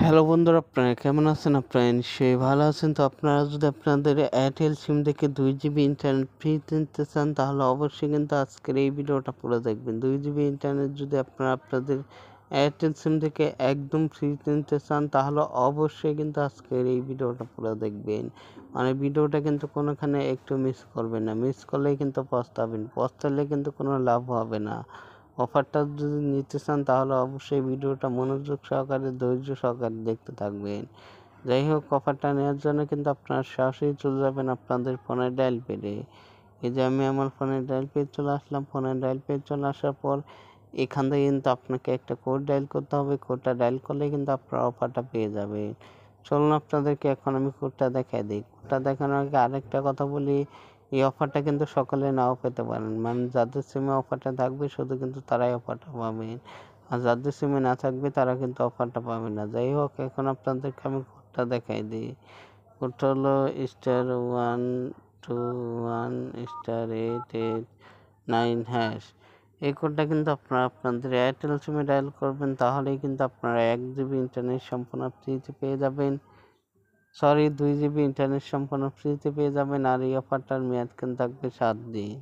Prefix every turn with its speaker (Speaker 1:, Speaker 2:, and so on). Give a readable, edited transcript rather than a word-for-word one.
Speaker 1: Hello বন্ধুরা, আপনারা কেমন আছেন? আপনারা নিশ্চয়ই ভালো আছেন। তো আপনারা যদি আপনাদের এয়ারটেল সিম থেকে 2 GB ইন্টারনেট ফ্রি নিতে চান, তাহলে অবশ্যই কিন্তু আজকের এই ভিডিওটা পুরো দেখবেন। 2 GB ইন্টারনেট যদি আপনারা আপনাদের এয়ারটেল সিম থেকে একদম ফ্রি নিতে চান, তাহলে অবশ্যই কিন্তু আজকের এই ভিডিওটা পুরো দেখবেন। মানে ভিডিওটা কিন্তু কোনোখানে একটু মিস করবেন না। মিস করলেই কিন্তু পস্তাবেন। পস্তালে কিন্তু কোনো লাভ হবে না। অফারটা যদি নিতে চান, তাহলে অবশ্যই ভিডিওটা মনোযোগ সহকারে, ধৈর্য সহকারে দেখতে থাকবেন। যাই হোক, অফারটা নেওয়ার জন্য কিন্তু আপনারা সরাসরি চলে যাবেন আপনাদের ফোনের ডায়াল পেডে। এই যে আমি আমার ফোনের ডায়াল পেজ চলে আসলাম। ফোনের ডায়াল পেজ চলে আসার পর এখান থেকে কিন্তু আপনাকে একটা কোড ডায়াল করতে হবে। কোডটা ডায়াল করলে কিন্তু আপনারা অফারটা পেয়ে যাবেন। চলুন আপনাদেরকে এখন আমি কোডটা দেখাই দিই। কোডটা দেখানোর আগে আরেকটা কথা বলি, এই অফারটা কিন্তু সকলে নাও পেতে পারেন। মানে যাদের সিমে অফারটা থাকবে শুধু কিন্তু তারাই অফারটা পাবেন, আর যাদের সিমে না থাকবে তারা কিন্তু অফারটা পাবে না। যাই হোক, এখন আপনাদেরকে আমি কোডটা দেখাই দিই। কোডটা হলো *121*889#। এই কোডটা কিন্তু আপনারা আপনাদের এয়ারটেল সিমে ডায়াল করবেন, তাহলেই কিন্তু আপনারা 1 GB ইন্টারনেট সম্পূর্ণ ফ্রিতে পেয়ে যাবেন। 2 GB ইন্টারনেট সম্পূর্ণ ফ্রিতে পেয়ে যাবেন। আর এই অফারটার মেয়াদ কিন্তু থাকবে 7 দিন।